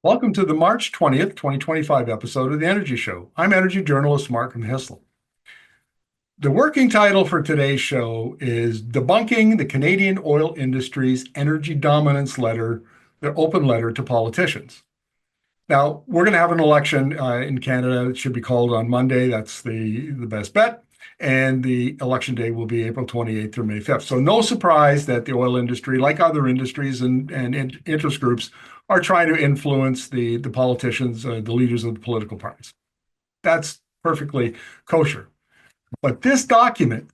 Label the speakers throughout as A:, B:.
A: Welcome to the March 20th, 2025 episode of the Energy Show. I'm energy journalist Markham Hislop. The working title for today's show is Debunking the Canadian Oil Industry's Energy Dominance Letter, the open letter to politicians. Now, we're going to have an election in Canada. It should be called on Monday. That's the best bet. And the election day will be April 28th through May 5th. So no surprise that the oil industry, like other industries and interest groups, are trying to influence the politicians, the leaders of the political parties. That's perfectly kosher. But this document,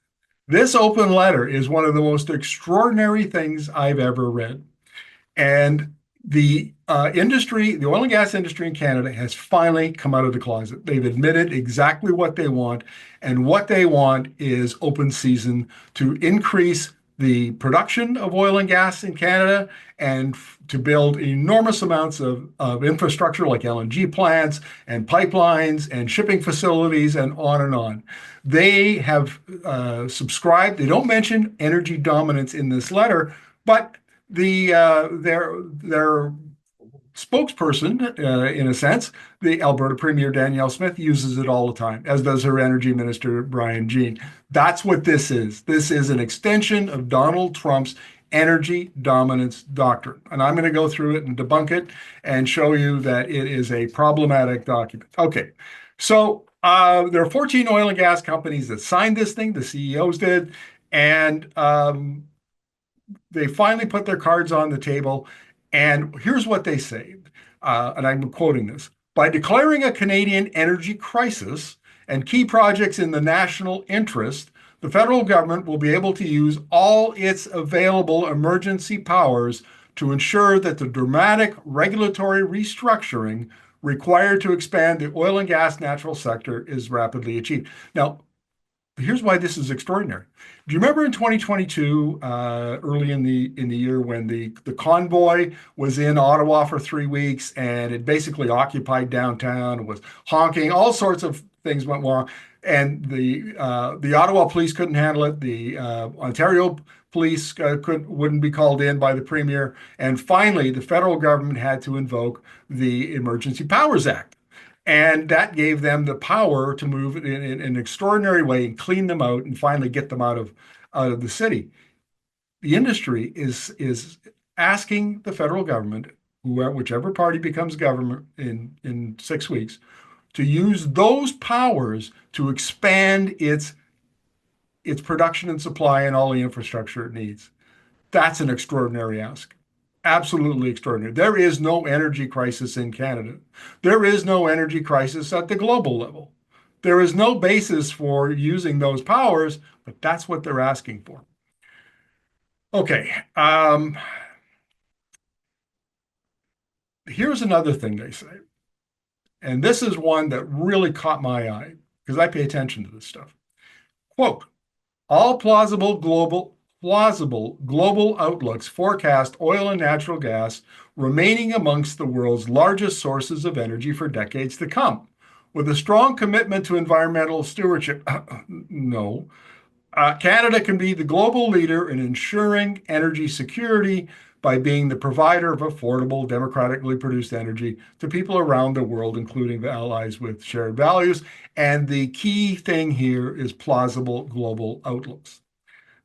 A: this open letter, is one of the most extraordinary things I've ever read. And the industry, the oil and gas industry in Canada, has finally come out of the closet. They've admitted exactly what they want. And what they want is open season to increase the production of oil and gas in Canada and to build enormous amounts of infrastructure like LNG plants and pipelines and shipping facilities and on and on. They have subscribed. They don't mention energy dominance in this letter, but their spokesperson, in a sense, the Alberta Premier Danielle Smith, uses it all the time, as does her Energy Minister Brian Jean. That's what this is. This is an extension of Donald Trump's energy dominance doctrine. And I'm going to go through it and debunk it and show you that it is a problematic document. Okay, so there are 14 oil and gas companies that signed this thing, the CEOs did, and they finally put their cards on the table. And here's what they say, and I'm quoting this: by declaring a Canadian energy crisis and key projects in the national interest, the federal government will be able to use all its available emergency powers to ensure that the dramatic regulatory restructuring required to expand the oil and gas natural sector is rapidly achieved. Now, here's why this is extraordinary. Do you remember in 2022, early in the year, when the convoy was in Ottawa for 3 weeks and it basically occupied downtown, was honking, all sorts of things went wrong, and the Ottawa police couldn't handle it. The Ontario police wouldn't be called in by the premier, and finally the federal government had to invoke the Emergency Powers Act. And that gave them the power to move in an extraordinary way and clean them out and finally get them out of the city. The industry is asking the federal government, whichever party becomes government in 6 weeks, to use those powers to expand its production and supply and all the infrastructure it needs. That's an extraordinary ask. Absolutely extraordinary. There is no energy crisis in Canada. There is no energy crisis at the global level. There is no basis for using those powers, but that's what they're asking for. Okay. Here's another thing they say. And this is one that really caught my eye because I pay attention to this stuff. Quote, all plausible global outlooks forecast oil and natural gas remaining amongst the world's largest sources of energy for decades to come. With a strong commitment to environmental stewardship, no. Canada can be the global leader in ensuring energy security by being the provider of affordable, democratically produced energy to people around the world, including the allies with shared values. And the key thing here is plausible global outlooks.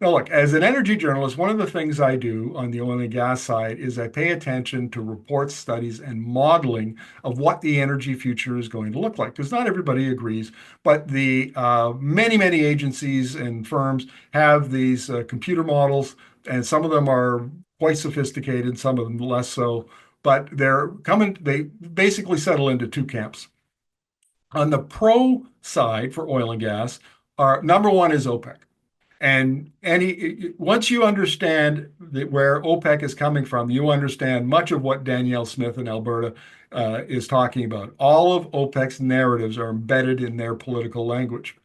A: Now, look, as an energy journalist, one of the things I do on the oil and gas side is I pay attention to reports, studies, and modeling of what the energy future is going to look like, because not everybody agrees. But the many agencies and firms have these computer models, and some of them are quite sophisticated, some of them less so. But they basically settle into two camps. On the pro side for oil and gas, our number one is OPEC. And once you understand where OPEC is coming from, you understand much of what Danielle Smith in Alberta is talking about. All of OPEC's narratives are embedded in their political language.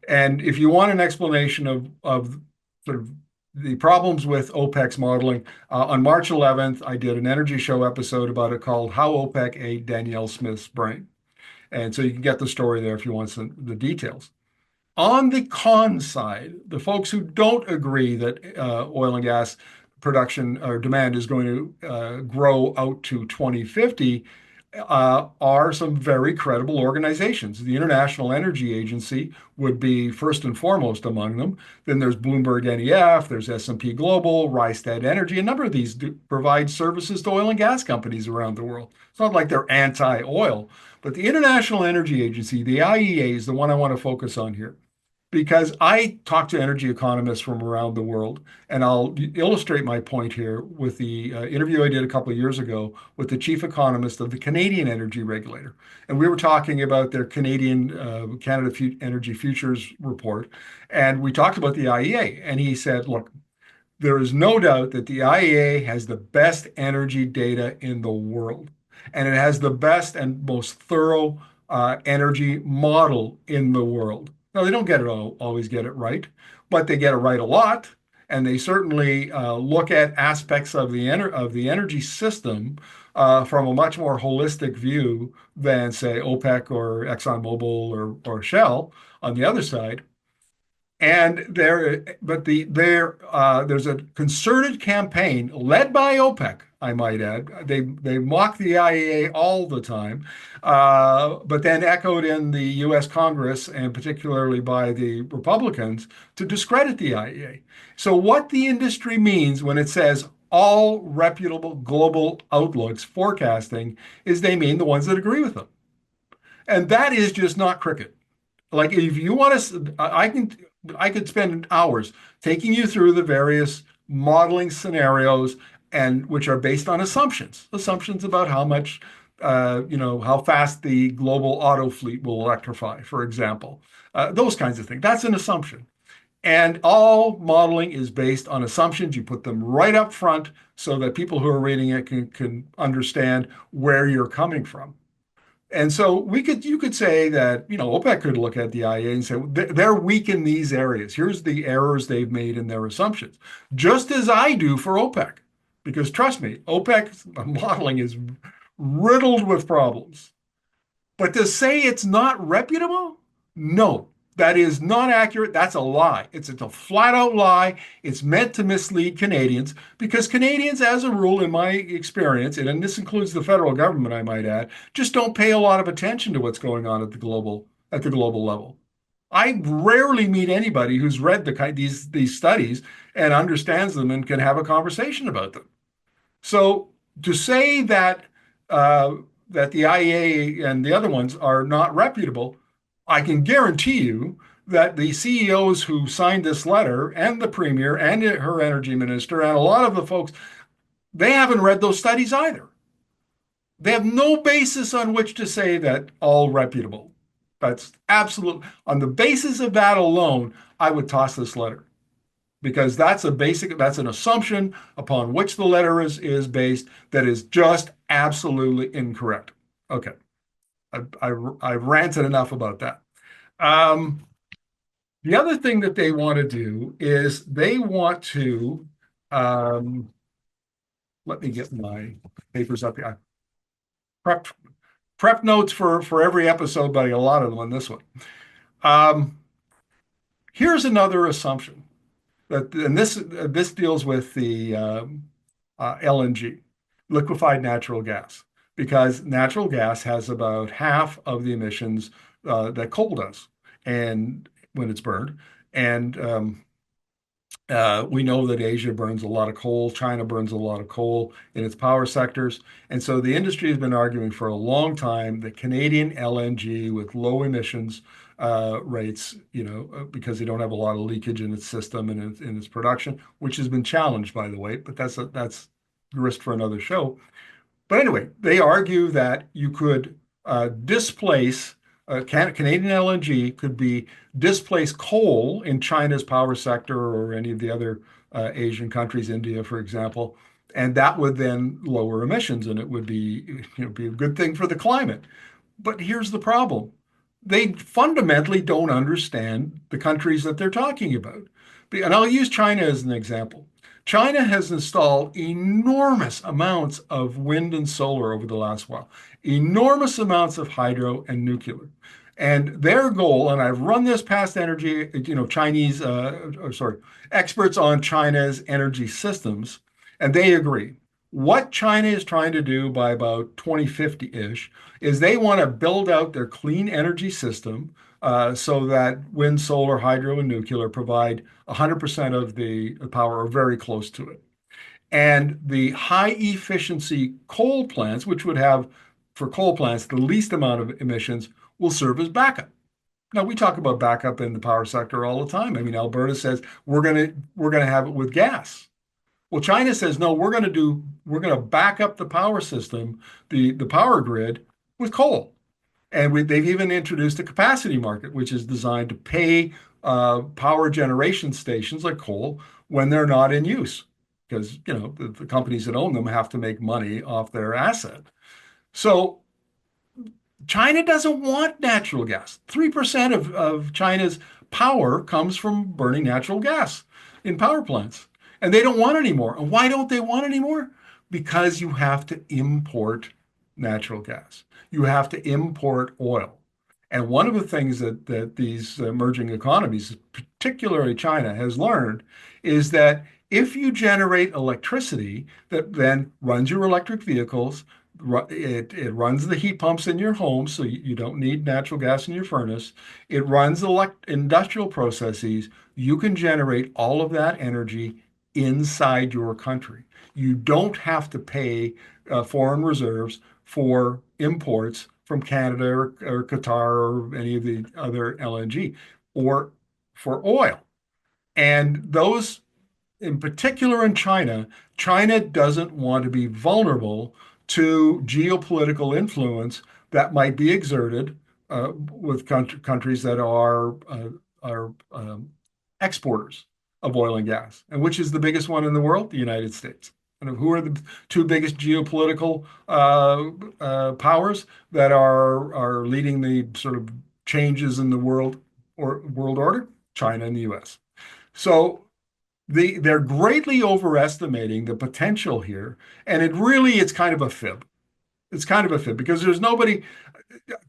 A: And if you want an explanation of sort of the problems with OPEC's modeling, on March 11th, I did an Energy Show episode about it called How OPEC Ate Danielle Smith's Brain. And so you can get the story there if you want the details. On the con side, the folks who don't agree that oil and gas production or demand is going to grow out to 2050 are some very credible organizations. The International Energy Agency would be first and foremost among them. Then there's Bloomberg NEF, there's S&P Global, Rystad Energy. A number of these do provide services to oil and gas companies around the world. It's not like they're anti-oil, but the International Energy Agency, the IEA, is the one I want to focus on here because I talk to energy economists from around the world, and I'll illustrate my point here with the interview I did a couple of years ago with the chief economist of the Canadian Energy Regulator. And we were talking about their Canadian Energy Futures report, and we talked about the IEA, and he said, look, there is no doubt that the IEA has the best energy data in the world, and it has the best and most thorough energy model in the world. Now, they don't always get it right, but they get it right a lot, and they certainly look at aspects of of the energy system from a much more holistic view than, say, OPEC or ExxonMobil or Shell on the other side. And there's a concerted campaign led by OPEC, I might add. They mock the IEA all the time, but then echoed in the U.S. Congress and particularly by the Republicans to discredit the IEA. So what the industry means when it says all reputable global outlooks forecasting is they mean the ones that agree with them, and that is just not cricket. Like if you want to, I could spend hours taking you through the various modeling scenarios and which are based on assumptions about how much, how fast the global auto fleet will electrify, for example, those kinds of things. That's an assumption. And all modeling is based on assumptions. You put them right up front so that people who are reading it can understand where you're coming from. And so you could say that, OPEC could look at the IEA and say they're weak in these areas. Here's the errors they've made in their assumptions, just as I do for OPEC. Because trust me, OPEC's modeling is riddled with problems. But to say it's not reputable, no, that is not accurate. That's a lie. It's a flat out lie. It's meant to mislead Canadians because Canadians, as a rule, in my experience, and this includes the federal government, I might add, just don't pay a lot of attention to what's going on at the global level. I rarely meet anybody who's read these studies and understands them and can have a conversation about them. So to say uh, that the IEA and the other ones are not reputable, I can guarantee you that the CEOs who signed this letter and the premier and her energy minister and a lot of the folks, they haven't read those studies either. They have no basis on which to say that all reputable. That's absolute. On the basis of that alone, I would toss this letter because that's an assumption upon which the letter is based that is just absolutely incorrect. Okay. I've ranted enough about that. Um, the other thing that they want to do is they want to, um, let me get my papers up here. Prep, prep notes for every episode, but I got a lot of them on this one. Um, Here's another assumption and this deals with the LNG, liquefied natural gas, because natural gas has about half of the emissions that coal does, and when it's burned, and we know that Asia burns a lot of coal, China burns a lot of coal in its power sectors, and so the industry has been arguing for a long time that Canadian LNG with low emissions rates, because they don't have a lot of leakage in its system and in its production, which has been challenged, by the way, but that's grist for another show. But anyway, they argue that you could displace Canadian LNG could be displace coal in China's power sector or any of the other Asian countries, India, for example, and that would then lower emissions, and it would be a good thing for the climate. But here's the problem. They fundamentally don't understand the countries that they're talking about. And I'll use China as an example. China has installed enormous amounts of wind and solar over the last while, enormous amounts of hydro and nuclear. And their goal, and I've run this past experts on China's energy systems, and they agree. What China is trying to do by about 2050-ish is they want to build out their clean energy system so that wind, solar, hydro, and nuclear provide 100% of the power or very close to it. And the high efficiency coal plants, which would have, for coal plants, the least amount of emissions, will serve as backup. Now we talk about backup in the power sector all the time. I mean, Alberta says we're gonna have it with gas. Well, China says no, we're gonna back up the power system, the power grid with coal. And they've even introduced a capacity market, which is designed to pay power generation stations like coal when they're not in use, because the companies that own them have to make money off their asset. So China doesn't want natural gas. 3% of China's power comes from burning natural gas in power plants. And they don't want any more. And why don't they want any more? Because you have to import natural gas. You have to import oil. And one of the things that these emerging economies, particularly China, has learned is that if you generate electricity that then runs your electric vehicles, it runs the heat pumps in your home, so you don't need natural gas in your furnace. It runs industrial processes. You can generate all of that energy inside your country. You don't have to pay foreign reserves for imports from Canada or Qatar or any of the other LNG or for oil. And those, in particular in China, China doesn't want to be vulnerable to geopolitical influence that might be exerted with countries that are exporters of oil and gas. And which is the biggest one in the world? The United States. And who are the two biggest geopolitical powers that are leading the sort of changes in the world order? China and the U.S. So they're greatly overestimating the potential here, and it's kind of a fib. It's kind of a fib because there's nobody,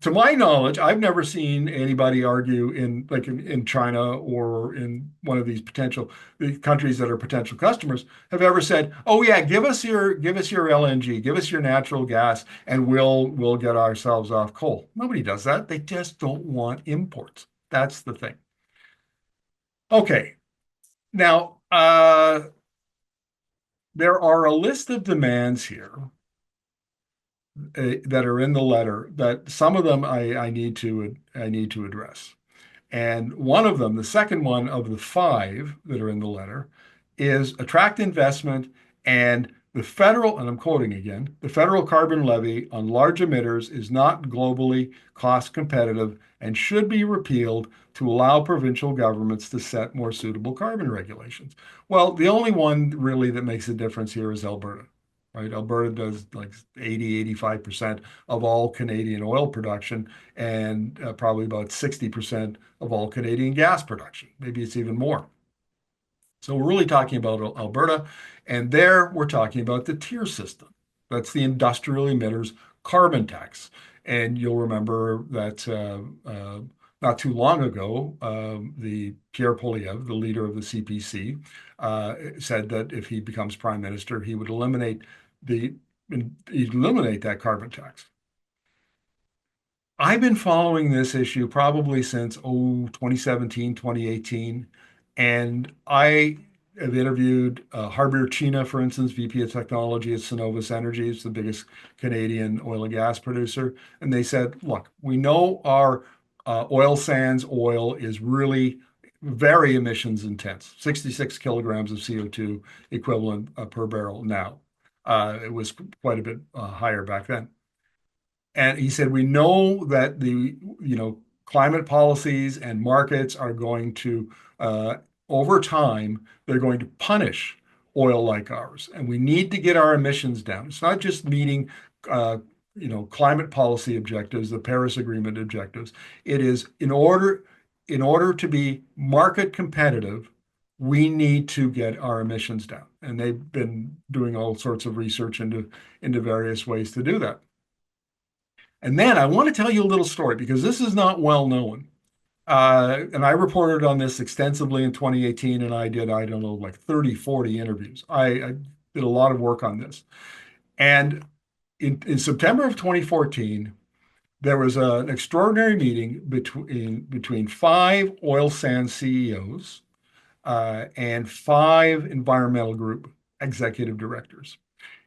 A: to my knowledge, I've never seen anybody argue in China or in one of these the countries that are potential customers have ever said, "Oh yeah, give us your LNG, give us your natural gas, and we'll get ourselves off coal." Nobody does that. They just don't want imports. That's the thing. Okay, now there are a list of demands here that are in the letter that some of them I need to address. And one of them, the second one of the five that are in the letter, is attract investment and and I'm quoting again, the federal carbon levy on large emitters is not globally cost competitive and should be repealed to allow provincial governments to set more suitable carbon regulations. Well, the only one really that makes a difference here is Alberta, right? Alberta does like 80, 85% of all Canadian oil production and probably about 60% of all Canadian gas production. Maybe it's even more. So we're really talking about Alberta, and there we're talking about the tier system. That's the industrial emitters carbon tax. And you'll remember that not too long ago, the Pierre Poilievre, the leader of the CPC, said that if he becomes prime minister, he would the eliminate that carbon tax. I've been following this issue probably since 2017, 2018, and I have interviewed Harbir China, for instance, VP of Technology at Cenovus Energy. It's the biggest Canadian oil and gas producer. And they said, look, we know our oil sands oil is really very emissions intense, 66 kilograms of CO2 equivalent per barrel now. It was quite a bit higher back then. And he said, we know that climate policies and markets are going to, over time, they're going to punish oil like ours. And we need to get our emissions down. It's not just meeting, climate policy objectives, the Paris Agreement objectives. It is in order to be market competitive, we need to get our emissions down. And they've been doing all sorts of research into various ways to do that. And then I want to tell you a little story because this is not well known. And I reported on this extensively in 2018, and I did, I don't know, like 30, 40 interviews. did a lot of work on this. And in September of 2014, there was an extraordinary meeting between five oil sands CEOs and five environmental group executive directors.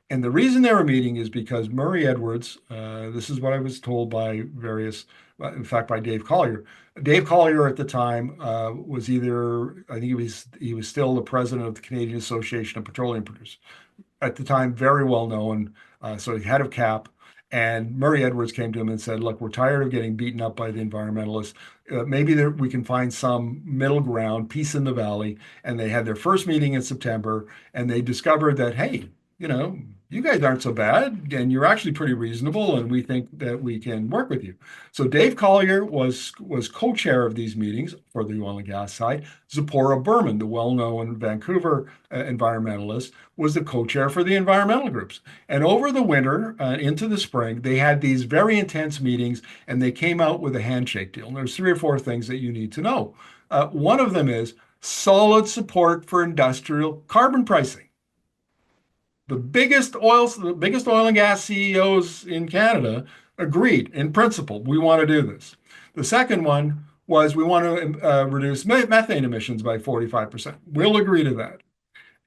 A: And the reason they were meeting is because Murray Edwards, this is what I was told by various, in fact, by Dave Collier. Dave Collier at the time was either, I think he was still the president of the Canadian Association of Petroleum Producers. At the time, very well known, so head of CAP. And Murray Edwards came to him and said, "Look, we're tired of getting beaten up by the environmentalists. Maybe we can find some middle ground, peace in the valley." And they had their first meeting in September, and they discovered that, hey, you know, you guys aren't so bad, and you're actually pretty reasonable, and we think that we can work with you. So Dave Collier was co-chair of these meetings for the oil and gas side. Zipporah Berman, the well-known Vancouver environmentalist, was the co-chair for the environmental groups. And over the winter into the spring, they had these very intense meetings, and they came out with a handshake deal. And there's three or four things that you need to know. One of them is solid support for industrial carbon pricing. The biggest oil and gas CEOs in Canada agreed in principle, we want to do this. The second one was we want to reduce methane emissions by 45%. We'll agree to that.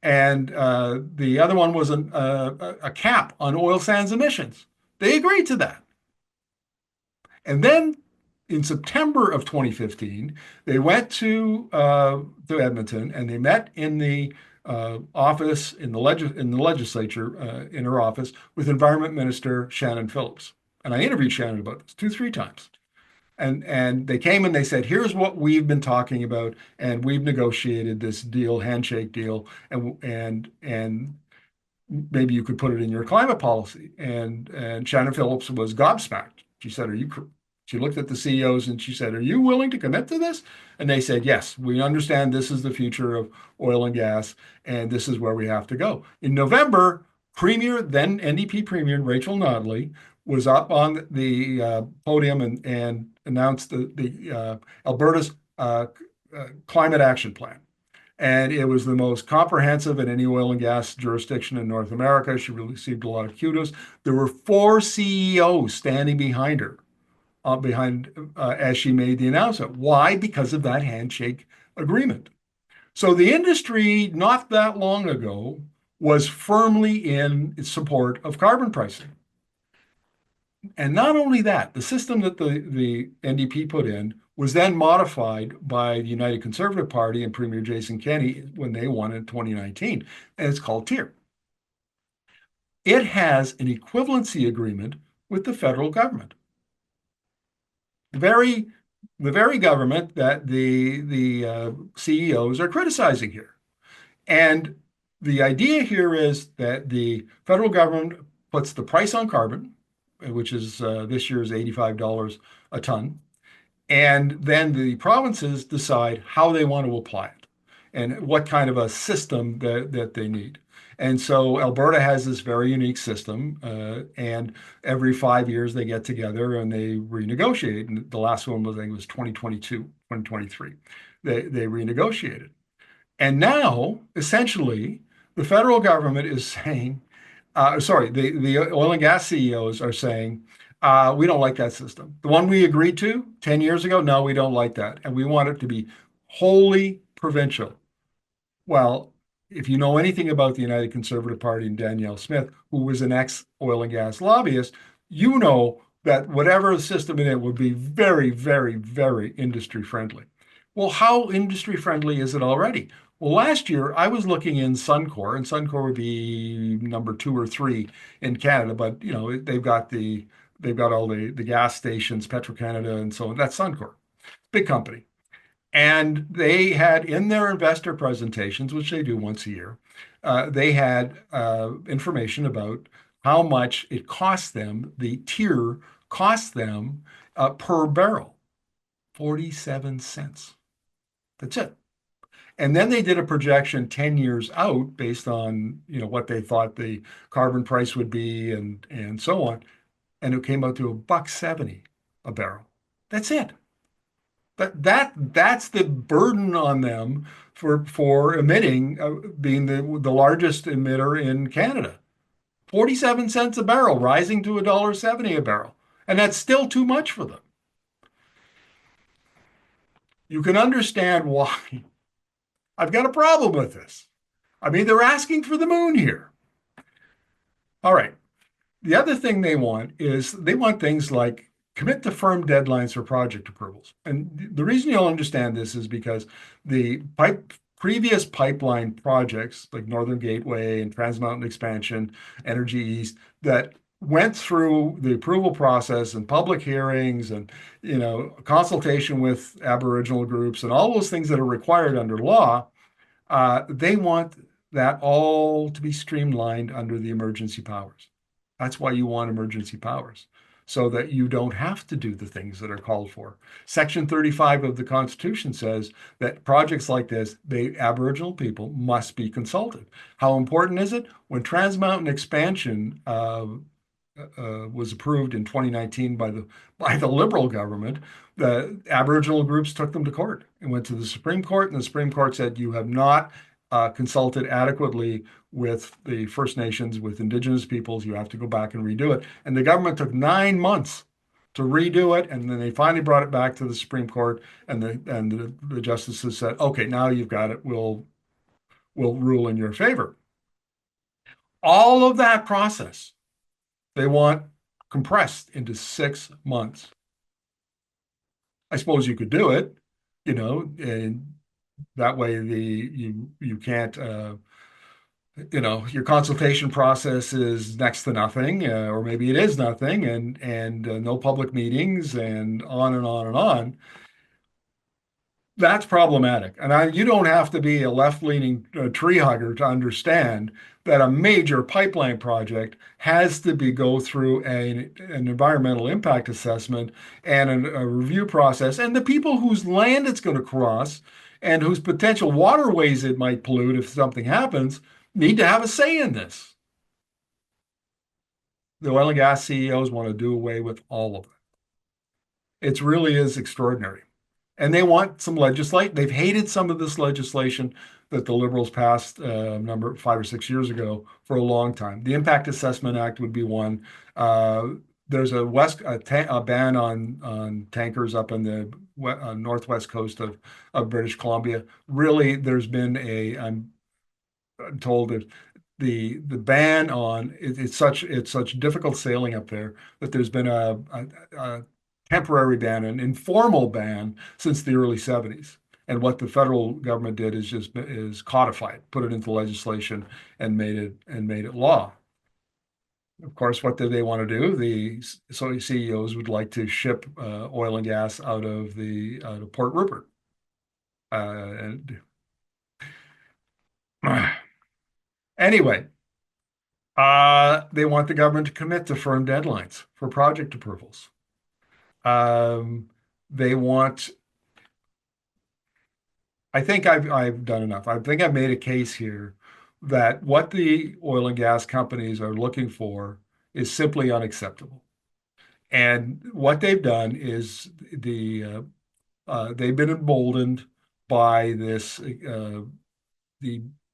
A: And the other one was a cap on oil sands emissions. They agreed to that. And then in September of 2015, they went to Edmonton and they met in the office in the legislature in her office with Environment Minister Shannon Phillips. And I interviewed Shannon about this two, three times. And they came and they said, here's what we've been talking about, and we've negotiated this deal, handshake deal, and maybe you could put it in your climate policy. And Shannon Phillips was gobsmacked. She said, she looked at the CEOs and she said, "Are you willing to commit to this?" And they said, "Yes, we understand this is the future of oil and gas, and this is where we have to go." In November, then NDP Premier Rachel Notley was up on the podium and announced the Alberta's climate action plan. And it was the most comprehensive in any oil and gas jurisdiction in North America. She received a lot of kudos. There were four CEOs standing behind her, as she made the announcement. Why? Because of that handshake agreement. So the industry, not that long ago, was firmly in support of carbon pricing. And not only that, the system that the NDP put in was then modified by the United Conservative Party and Premier Jason Kenney when they won in 2019, and it's called TIER. It has an equivalency agreement with the federal government. The very government that the CEOs are criticizing here. And the idea here is that the federal government puts the price on carbon, which is this year's $85 a ton. And then the provinces decide how they want to apply it and what kind of a system that they need. And so Alberta has this very unique system, and every 5 years they get together and they renegotiate. And the last one was, I think it was 2022, 2023. They renegotiated. And now, essentially, the federal government is saying, sorry, the oil and gas CEOs are saying, we don't like that system. The one we agreed to 10 years ago, no, we don't like that. And we want it to be wholly provincial. Well, if you know anything about the United Conservative Party and Danielle Smith, who was an ex-oil and gas lobbyist, you know that whatever system it is would be very, very, very industry friendly. Well, how industry friendly is it already? Well, last year I was looking in Suncor, and Suncor would be number 2 or 3 in Canada, but you know they've got all the gas stations, Petro-Canada, and so on. That's Suncor, big company. And they had in their investor presentations, which they do once a year, they had information about how much it costs them, the tier costs them per barrel, 47 cents. That's it. And then they did a projection 10 years out based on, what they thought the carbon price would be and so on. And it came out to $1.70 a barrel. That's it. That's the burden on them for emitting, being the largest emitter in Canada. 47 cents a barrel, rising to $1.70 a barrel. And that's still too much for them. You can understand why I've got a problem with this. I mean, they're asking for the moon here. All right. The other thing they want is they want things like commit to firm deadlines for project approvals. And the reason you'll understand this is because previous pipeline projects like Northern Gateway and Trans Mountain Expansion, Energy East, that went through the approval process and public hearings and consultation with Aboriginal groups and all those things that are required under law, they want that all to be streamlined under the emergency powers. That's why you want emergency powers, so that you don't have to do the things that are called for. Section 35 of the Constitution says that projects like this, Aboriginal people must be consulted. How important is it? When Trans Mountain Expansion was approved in 2019 by the Liberal government, the Aboriginal groups took them to court and went to the Supreme Court, and the Supreme Court said you have not consulted adequately with the First Nations, with Indigenous peoples. You have to go back and redo it. And the government took 9 months to redo it, and then they finally brought it back to the Supreme Court, and the justices said, "Okay, now you've got it. We'll rule in your favor." All of that process they want compressed into 6 months. I suppose you could do it, and that way you can't your consultation process is next to nothing, or maybe it is nothing, and no public meetings, and on and on and on. That's problematic. And you don't have to be a left-leaning tree hugger to understand that a major pipeline project has to go through an environmental impact assessment and a review process. And the people whose land it's going to cross and whose potential waterways it might pollute if something happens need to have a say in this. The oil and gas CEOs want to do away with all of it. It really is extraordinary. And they want some legislate. They've hated some of this legislation that the Liberals passed 5 or 6 years ago for a long time. The Impact Assessment Act would be one. There's a ban on tankers up in the northwest coast of British Columbia. Really, there's been I'm told that the ban on it's such difficult sailing up there that there's been a temporary ban, an informal ban since the early 70s. And what the federal government did is codify it, put it into legislation, and made it law. Of course, what do they want to do? The CEOs would like to ship oil and gas out of Port Rupert. And anyway, they want the government to commit to firm deadlines for project approvals. They want, I think I've done enough. I think I've made a case here that what the oil and gas companies are looking for is simply unacceptable. And what they've done is they've been emboldened by the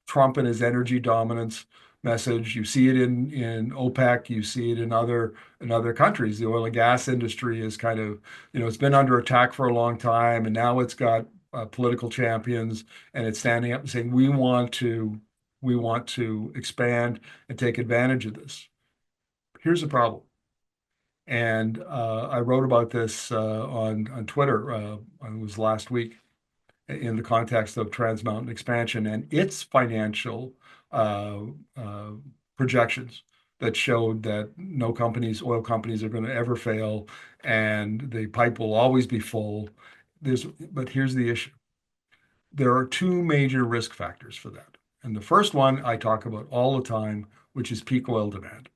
A: Trump and his energy dominance message. You see it in OPEC. You see it in other countries. The oil and gas industry is kind of, it's been under attack for a long time, and now it's got political champions, and it's standing up and saying we want to expand and take advantage of this. Here's the problem. And I wrote about this on Twitter. It was last week in the context of Trans Mountain Expansion and its financial projections that showed that no oil companies are going to ever fail, and the pipe will always be full. But here's the issue. There are two major risk factors for that. And the first one I talk about all the time, which is peak oil demand.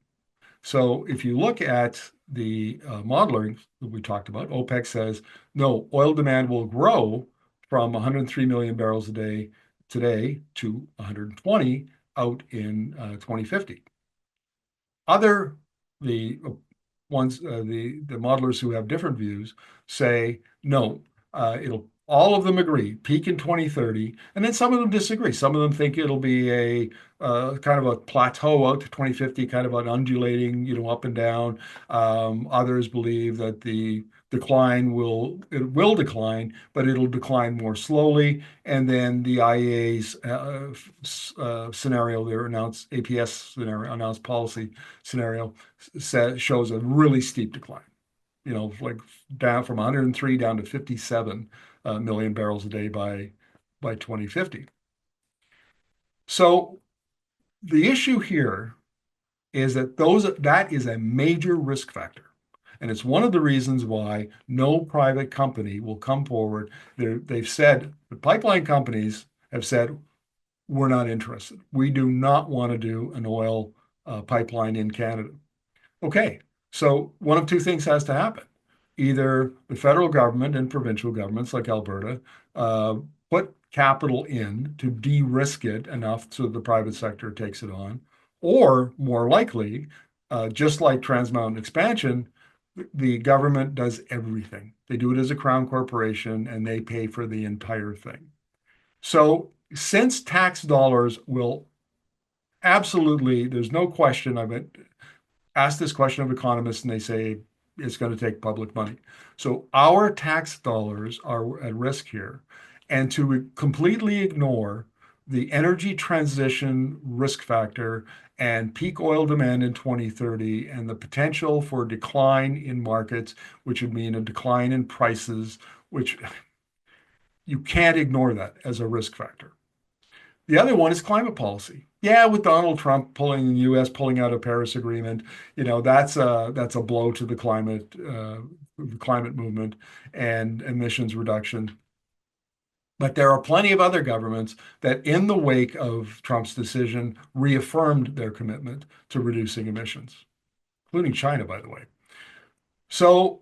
A: So if you look at the modeling that we talked about, OPEC says, no, oil demand will grow from 103 million barrels a day today to 120 out in 2050. The modelers who have different views say, no, It'll all of them agree peak in 2030, and then some of them disagree. Some of them think it'll be a kind of a plateau out to 2050, kind of an undulating, up and down. Others believe that the decline will decline, but it'll decline more slowly. And then the IEA's scenario, their announced APS scenario, announced policy scenario, shows a really steep decline. Like down from 103 down to 57 million barrels a day by 2050. So the issue here is that is a major risk factor. And it's one of the reasons why no private company will come forward. They've said, the pipeline companies have said, we're not interested. We do not want to do an oil pipeline in Canada. Okay, so one of two things has to happen. Either the federal government and provincial governments like Alberta put capital in to de-risk it enough so the private sector takes it on, or more likely, just like Trans Mountain expansion, the government does everything. They do it as a crown corporation and they pay for the entire thing. So since tax dollars will absolutely, there's no question of it, ask this question of economists and they say it's going to take public money. So our tax dollars are at risk here. And to completely ignore the energy transition risk factor and peak oil demand in 2030 and the potential for decline in markets, which would mean a decline in prices, which you can't ignore that as a risk factor. The other one is climate policy. Yeah, with Donald Trump pulling the U.S. pulling out of Paris Agreement, that's a blow to the climate movement and emissions reduction. But there are plenty of other governments that, in the wake of Trump's decision, reaffirmed their commitment to reducing emissions, including China, by the way. So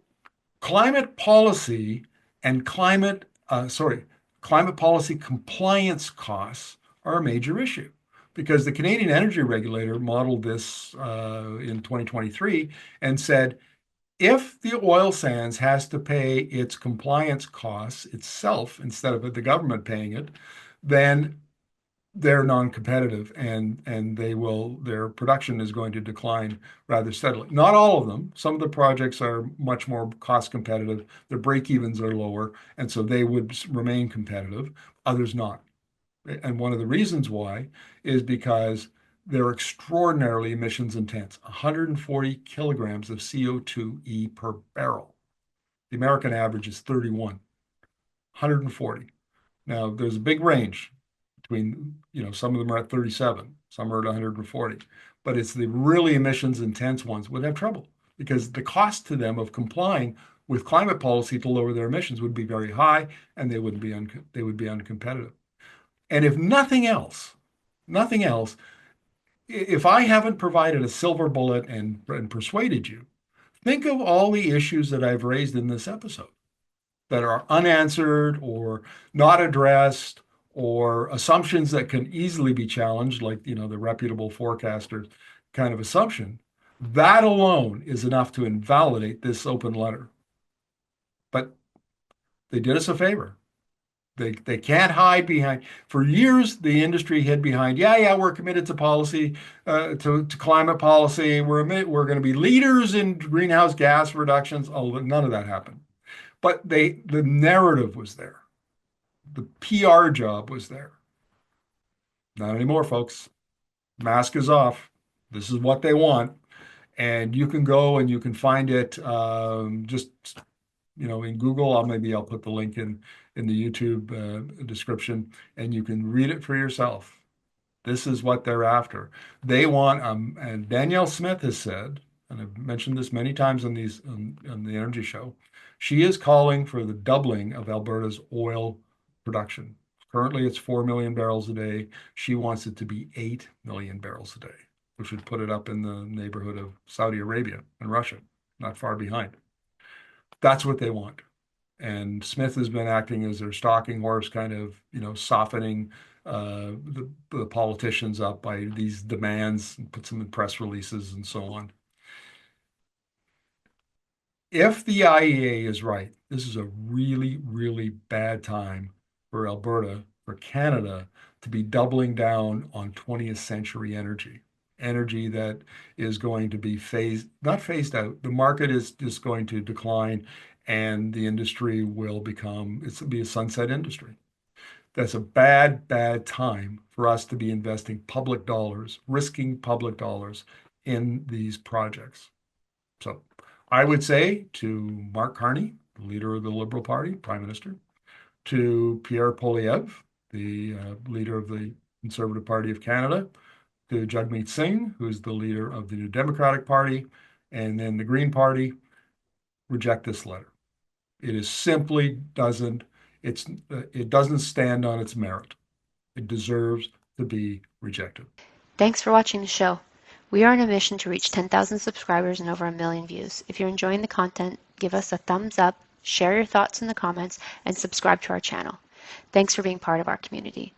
A: climate policy and climate policy compliance costs are a major issue because the Canadian Energy Regulator modeled this in 2023 and said, if the oil sands has to pay its compliance costs itself instead of the government paying it, then they're non-competitive and their production is going to decline rather steadily. Not all of them. Some of the projects are much more cost competitive. Their break-evens are lower, and so they would remain competitive. Others not. And one of the reasons why is because they're extraordinarily emissions intense, 140 kilograms of CO2e per barrel. The American average is 31, 140. Now, there's a big range between, some of them are at 37, some are at 140, but it's the really emissions intense ones would have trouble because the cost to them of complying with climate policy to lower their emissions would be very high and they would be uncompetitive. And if nothing else, if I haven't provided a silver bullet and persuaded you, think of all the issues that I've raised in this episode that are unanswered or not addressed or assumptions that can easily be challenged, like, the reputable forecaster kind of assumption. That alone is enough to invalidate this open letter. But they did us a favor. They can't hide behind. For years, the industry hid behind, yeah, we're committed to policy, to climate policy. We're going to be leaders in greenhouse gas reductions. Oh, none of that happened. But the narrative was there. The PR job was there. Not anymore, folks. Mask is off. This is what they want. And you can go and you can find it just in Google. Maybe I'll put the link in the YouTube description, and you can read it for yourself. This is what they're after. They want, and Danielle Smith has said, and I've mentioned this many times on the Energy Show, she is calling for the doubling of Alberta's oil production. Currently, it's 4 million barrels a day. She wants it to be 8 million barrels a day, which would put it up in the neighborhood of Saudi Arabia and Russia, not far behind. That's what they want. And Smith has been acting as their stalking horse, kind of, softening the politicians up by these demands, and put some in press releases and so on. If the IEA is right, this is a really, really bad time for Alberta, for Canada, to be doubling down on 20th century energy. Energy that is going to be not phased out. The market is just going to decline and the industry will be a sunset industry. That's a bad, bad time for us to be investing public dollars, risking public dollars in these projects. So I would say to Mark Carney, the leader of the Liberal Party, Prime Minister, to Pierre Poilievre, the leader of the Conservative Party of Canada, to Jagmeet Singh, who's the leader of the New Democratic Party, and then the Green Party, reject this letter. It is simply doesn't it doesn't stand on its merit. It deserves to be rejected.
B: Thanks for watching the show. We are on a mission to reach 10,000 subscribers and over 1 million views. If you're enjoying the content, give us a thumbs up, share your thoughts in the comments, and subscribe to our channel. Thanks for being part of our community.